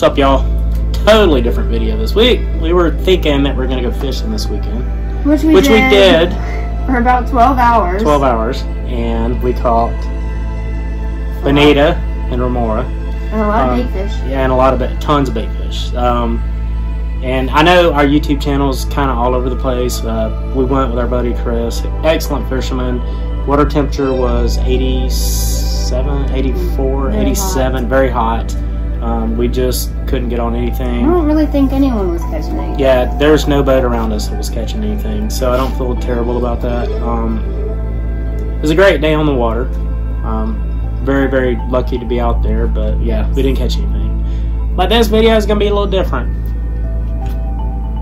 up, y'all? Totally different video this week. We were thinking that we're gonna go fishing this weekend, which we did for about 12 hours. 12 hours, and we caught bonita and remora, and a lot of bait fish. Yeah, and tons of bait fish. And I know our YouTube channel is kind of all over the place. We went with our buddy Chris, excellent fisherman. Water temperature was 87, 84, very 87, hot. Very hot. We just couldn't get on anything. I don't really think anyone was catching anything. Yeah, there's no boat around us that was catching anything, so I don't feel terrible about that. It was a great day on the water. Very, very lucky to be out there, but yeah, we didn't catch anything. But this video is going to be a little different.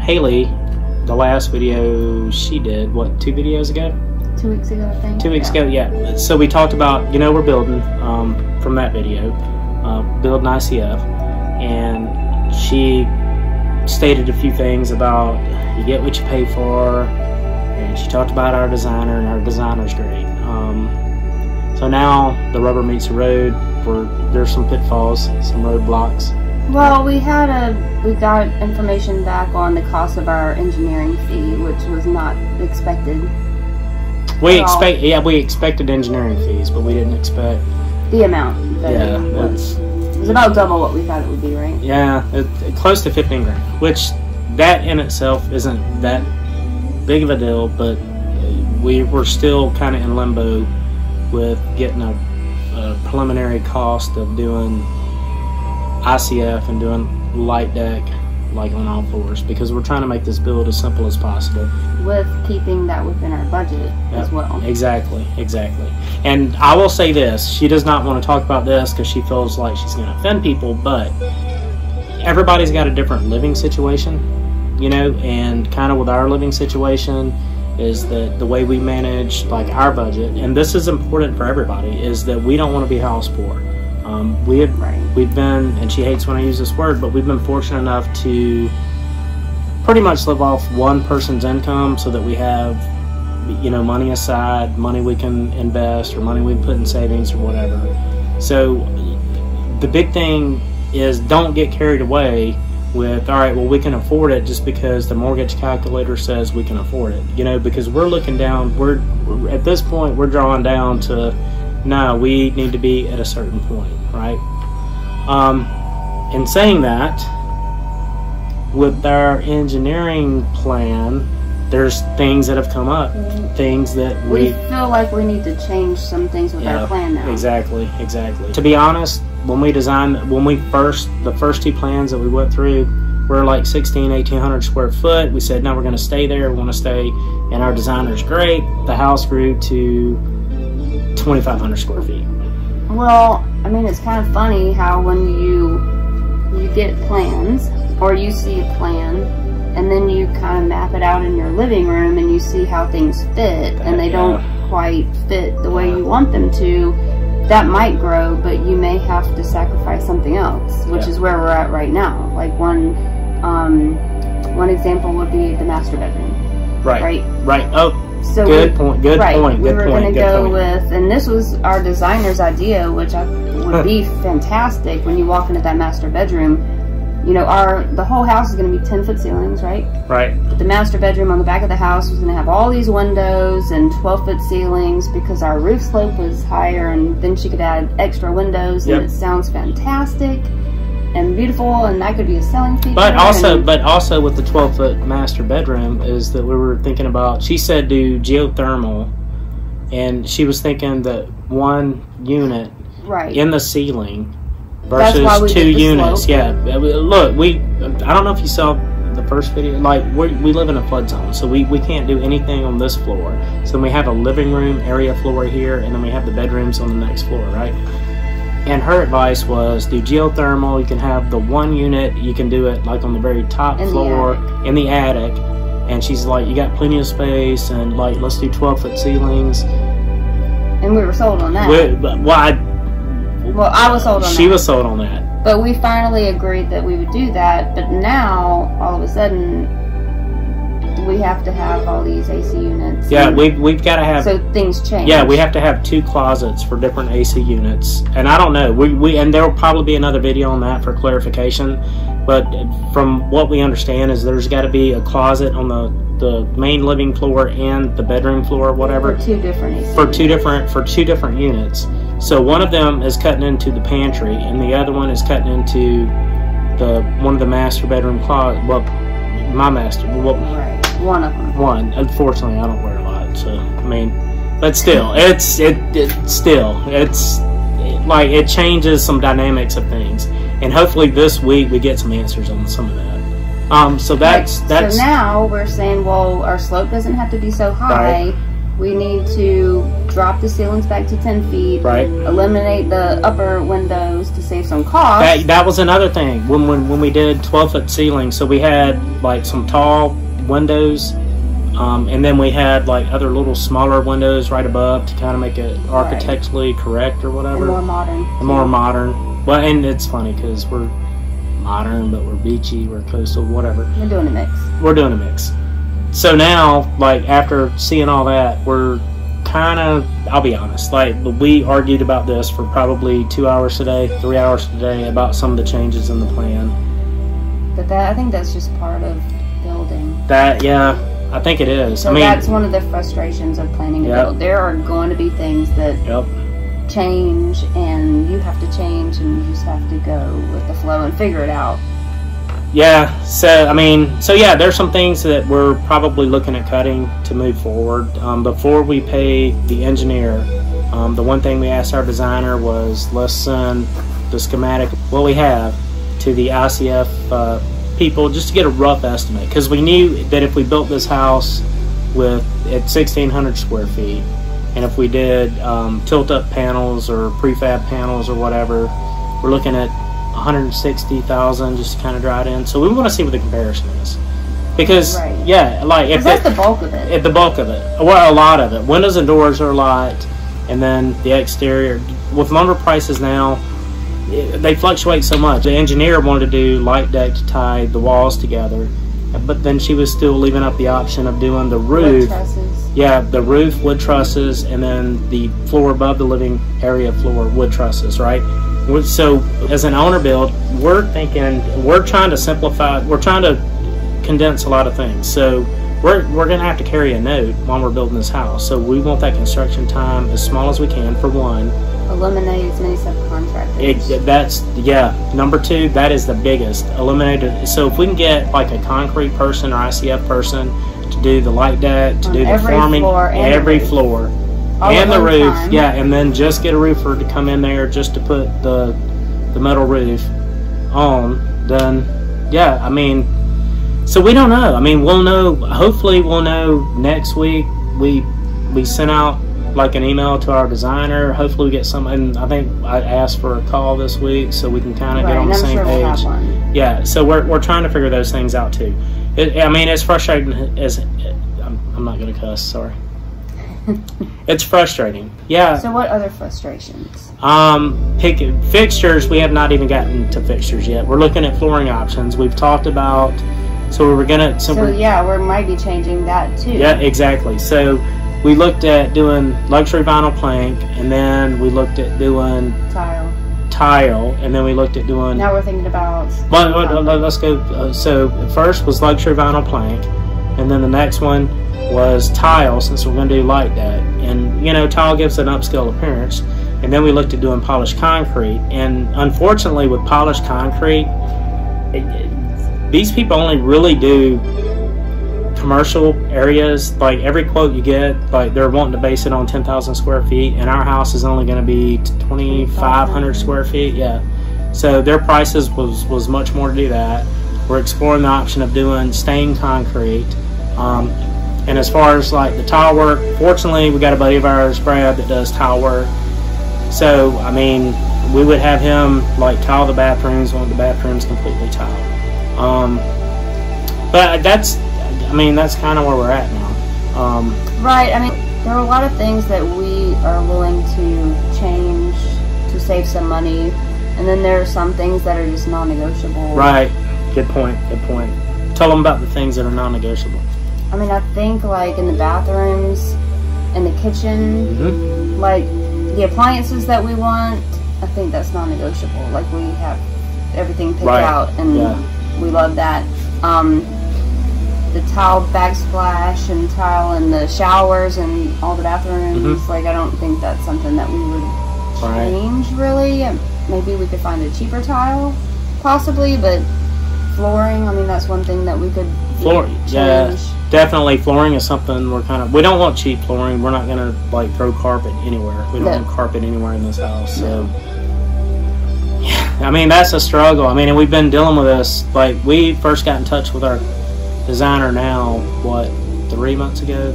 Haley, the last video she did, what, 2 videos ago? 2 weeks ago, I think. 2 weeks ago, yeah. So we talked about, we're building from that video, building ICF, and she stated a few things about you get what you pay for, and she talked about our designer, and our designer's great. So now the rubber meets the road. There's some pitfalls, some roadblocks. Well, we got information back on the cost of our engineering fee, which was not expected. We expected engineering fees, but we didn't expect the amount. Yeah, it was about double what we thought it would be, right? Yeah, close to 15 grand, which that in itself isn't that big of a deal, but we were still kind of in limbo with getting a preliminary cost of doing ICF and doing light deck like on all floors, because we're trying to make this build as simple as possible with keeping that within our budget as well. Exactly. And I will say this, she does not want to talk about this because she feels like she's going to offend people, but everybody's got a different living situation, and kind of with our living situation is that the way we manage like our budget, and this is important for everybody, is that we don't want to be house poor. We've been, and she hates when I use this word, but we've been fortunate enough to pretty much live off one person's income so that we have, money aside, money we can invest, or money we can put in savings or whatever. So the big thing is don't get carried away with, all right, well, we can afford it just because the mortgage calculator says we can afford it, because we're looking down, we're at this point, we're drawing down to, no, we need to be at a certain point, right? In saying that, with our engineering plan, there's things that have come up, things that we feel like we need to change some things with our plan now. Exactly. To be honest, when the first 2 plans that we went through were like 1,800 square foot. We said, no, we're going to stay there. We want to stay, and our designer's great. The house grew to 2,500 square feet. Well, I mean, it's kind of funny how when you get plans, or you see a plan, and then you kind of map it out in your living room, and you see how things fit, and they don't quite fit the way you want them to, that might grow, but you may have to sacrifice something else, which is where we're at right now. Like one example would be the master bedroom. Right. Oh, so good point. We were going to go with, and this was our designer's idea, which would be fantastic when you walk into that master bedroom. The whole house is going to be 10-foot ceilings, right? Right. But the master bedroom on the back of the house was going to have all these windows and 12-foot ceilings because our roof slope was higher, and then she could add extra windows, and it sounds fantastic and beautiful, and that could be a selling feature. But also with the 12-foot master bedroom is that we were thinking about, she said do geothermal, and she was thinking that one unit in the ceiling versus 2 units. Yeah, look, I don't know if you saw the first video. Like we live in a flood zone, so we can't do anything on this floor. So we have a living room area floor here, and then we have the bedrooms on the next floor, right? And her advice was do geothermal. You can have the 1 unit. You can do it like on the very top floor in the attic. And she's like, you got plenty of space, and like let's do 12-foot ceilings. And we were sold on that. I was sold on that. She was sold on that. But we finally agreed that we would do that. But now, all of a sudden, we have to have all these AC units. Yeah, we've got to have. So things change. Yeah, we have to have 2 closets for different AC units, and I don't know. And there will probably be another video on that for clarification. But from what we understand is there's got to be a closet on the main living floor and the bedroom floor, whatever. For 2 different AC. For two different units. So one of them is cutting into the pantry, and the other one is cutting into one of the master bedroom closet. Well, my master. Well, right. One of them. One. Unfortunately, I don't wear a lot, so I mean, but still, it changes some dynamics of things, and hopefully this week we get some answers on some of that. So that's. So now we're saying, well, our slope doesn't have to be so high. Right. We need to drop the ceilings back to 10 feet. Right. Eliminate the upper windows to save some cost. That was another thing when we did 12-foot ceilings. So we had like some tall windows, and then we had like other little smaller windows right above to kind of make it architecturally correct or whatever. And more modern. And more modern. Well, and it's funny because we're modern, but we're beachy, we're coastal, whatever. We're doing a mix. We're doing a mix. So now, like, after seeing all that, we're kind of, I'll be honest, like, we argued about this for probably 2 hours today, 3 hours today, about some of the changes in the plan. But I think that's just part of building. Yeah, I think it is. So that's one of the frustrations of planning a build. There are going to be things that change, and you have to change, and you just have to go with the flow and figure it out. Yeah, so yeah, there's some things that we're probably looking at cutting to move forward. Before we pay the engineer, the one thing we asked our designer was, let's send the schematic, what we have, to the ICF people just to get a rough estimate, because we knew that if we built this house at 1,600 square feet, and if we did tilt-up panels or prefab panels or whatever, we're looking at 160,000 just to kind of draw it in. So we want to see what the comparison is, because if that's the bulk of it. The bulk of it, well, a lot of it. Windows and doors are a lot, and then the exterior. With lumber prices now, they fluctuate so much. The engineer wanted to do light deck to tie the walls together, but then she was still leaving up the option of doing the roof. Wood trusses. Yeah, the roof, wood trusses, and then the floor above the living area floor, wood trusses, right? So as an owner build, we're trying to simplify, we're trying to condense a lot of things. So we're going to have to carry a note while we're building this house. So we want that construction time as small as we can, for one. Eliminate as many subcontractors. Number 2, that is the biggest. Eliminate it. So if we can get like a concrete person or ICF person to do the light deck, to do the forming, every floor. And the roof, and then just get a roofer to come in there just to put the metal roof on, then, so we don't know. We'll know, hopefully we'll know next week. We sent out like an email to our designer. Hopefully we get some, and I think I asked for a call this week so we can kind of get on the same page. We'll have one. Yeah, so we're trying to figure those things out too. It's frustrating as, I'm not going to cuss, sorry. It's frustrating. Yeah. So what other frustrations? Fixtures, we have not even gotten to fixtures yet. We're looking at flooring options. We've talked about, so we might be changing that too. Yeah, exactly. So we looked at doing luxury vinyl plank, and then we looked at doing tile, and then we looked at doing, now we're thinking about, let's go. So first was luxury vinyl plank, and then the next one was tile, since we're going to do light deck, and tile gives an upscale appearance. And then we looked at doing polished concrete, and unfortunately with polished concrete, these people only really do commercial areas. Like every quote you get, like they're wanting to base it on 10,000 square feet, and our house is only going to be 2,500 square feet. So their prices was much more to do that. We're exploring the option of doing stained concrete. And as far as like the tile work, fortunately we got a buddy of ours, Brad, that does tile work. So we would have him like tile the bathrooms, want the bathrooms completely tiled. But that's kind of where we're at now. Right. There are a lot of things that we are willing to change to save some money, and then there are some things that are just non-negotiable. Right. Good point. Tell them about the things that are non-negotiable. I mean, I think like in the bathrooms, in the kitchen, like the appliances that we want, I think that's non-negotiable. Like we have everything picked out, and we love that. The tile backsplash and tile in the showers and all the bathrooms, like I don't think that's something that we would change really. Maybe we could find a cheaper tile, possibly, but flooring, I mean, that's one thing that we could change. Definitely flooring is something we don't want cheap flooring. We're not going to like throw carpet anywhere. We don't want carpet anywhere in this house. So yeah, I mean, that's a struggle. I mean, and we've been dealing with this. Like, we first got in touch with our designer now, what, 3 months ago?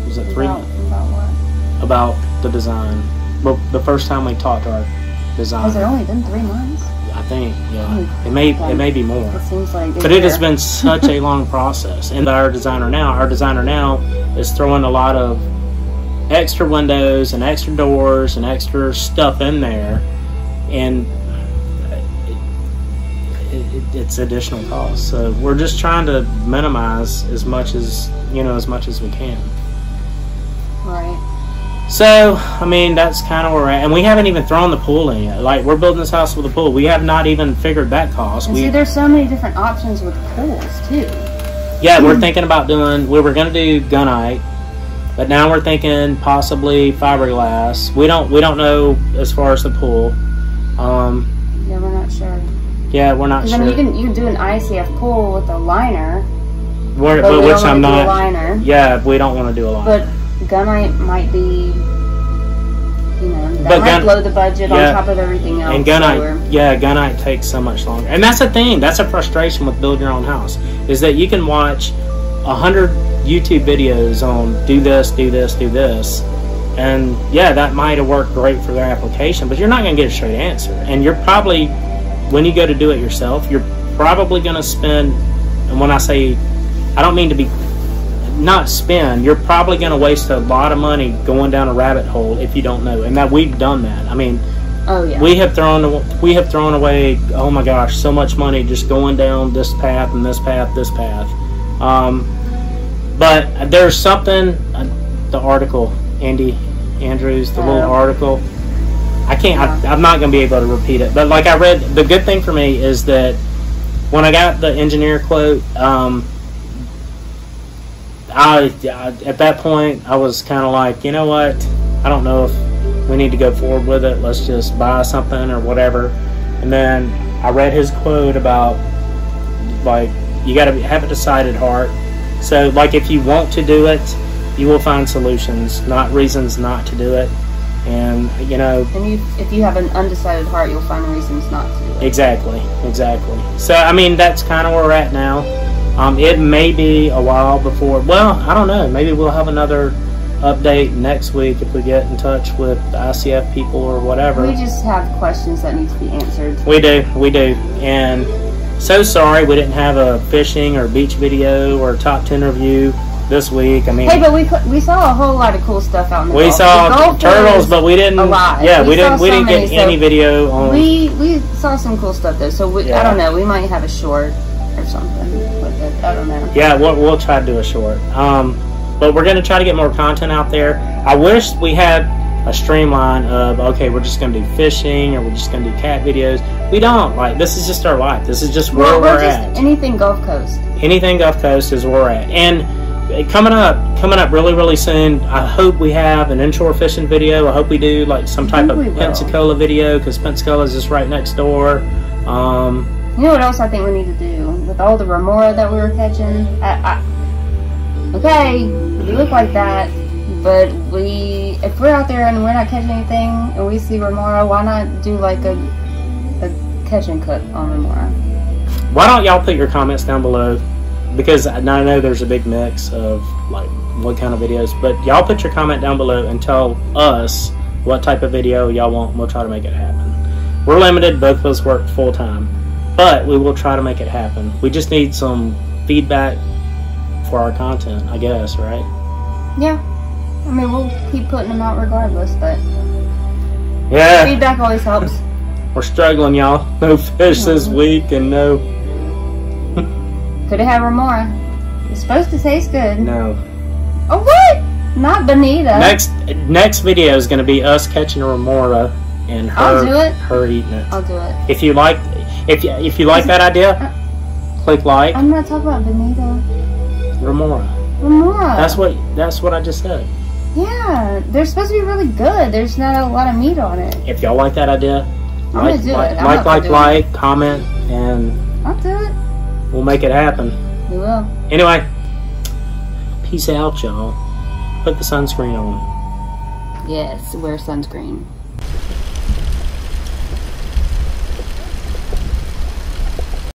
Was it 3 months? About what? About the design. Well, the first time we talked to our designer. Has it only been 3 months? I think, yeah. It may be more. It seems like but it has been such a long process. And our designer now is throwing a lot of extra windows and extra doors and extra stuff in there, and it's additional cost. So we're just trying to minimize as much as we can. Right. So, I mean, that's kind of where we're at. And we haven't even thrown the pool in yet. Like, we're building this house with a pool. We have not even figured that cost. And see, there's so many different options with pools, too. Yeah, we're thinking about we were going to do gunite, but now we're thinking possibly fiberglass. We don't know as far as the pool. Yeah, we're not sure. Yeah, we're not sure. I mean, you can do an ICF pool with a liner. But which I'm not. Do a liner. Yeah, we don't want to do a liner. But gunite might be, that might blow the budget on top of everything else. And gunite takes so much longer. And that's the thing. That's a frustration with building your own house, is that you can watch 100 YouTube videos on do this, do this, do this. And yeah, that might have worked great for their application, but you're not going to get a straight answer. And you're probably, when you go to do it yourself, you're probably going to spend, and when I say, I don't mean to be not spend, you're probably going to waste a lot of money going down a rabbit hole if you don't know. And that we've done that. I mean, we have thrown away, oh my gosh, so much money just going down this path and this path, this path. But there's something, the article, Andy Andrews, the little article, I'm not going to be able to repeat it, but like I read, the good thing for me is that when I got the engineer quote, at that point I was kind of like, you know what, I don't know if we need to go forward with it, let's just buy something or whatever. And then I read his quote about, like, you got to have a decided heart. So like, if you want to do it, you will find solutions, not reasons not to do it. And if you have an undecided heart, you'll find reasons not to do it. Exactly. So I mean, that's kind of where we're at now. It may be a while before, well, I don't know, maybe we'll have another update next week if we get in touch with the ICF people or whatever. We just have questions that need to be answered. We do. And so sorry we didn't have a fishing or beach video or top 10 review this week. I mean, hey, but we saw a whole lot of cool stuff out in the Gulf. We saw turtles, but we didn't. Yeah, we didn't get any video on. We saw some cool stuff though. So I don't know. We might have a short or something with it. I don't know. Yeah, we'll try to do a short. But we're going to try to get more content out there. I wish we had a streamline of, okay, we're just going to do fishing or we're just going to do cat videos. We don't. Like, this is just our life. This is just where we're at. Anything Gulf Coast. Anything Gulf Coast is where we're at. And coming up really, really soon, I hope we have an inshore fishing video. I hope we do like some type of Pensacola video, because Pensacola is just right next door. You know what else I think we need to do? With all the remora that we were catching, okay, we look like that, but if we're out there and we're not catching anything and we see remora, why not do like a catch and cook on remora? Why don't y'all put your comments down below? Because I know there's a big mix of like what kind of videos, but y'all put your comment down below and tell us what type of video y'all want, and we'll try to make it happen. We're limited, both of us work full time, but we will try to make it happen. We just need some feedback for our content, I guess, right? Yeah. I mean, we'll keep putting them out regardless, but yeah, feedback always helps. We're struggling, y'all. No fish this week, and no. Could have had remora. It's supposed to taste good. No. Oh, what? Not bonita. Next video is going to be us catching a remora and her eating it. I'll do it. If you like that idea, click like. I'm not talking about bonita. Remora. That's what I just said. Yeah, they're supposed to be really good. There's not a lot of meat on it. If y'all like that idea, I'm gonna do it. Like, comment, and I'll do it. We'll make it happen. We will. Anyway, peace out, y'all. Put the sunscreen on. Yes, wear sunscreen.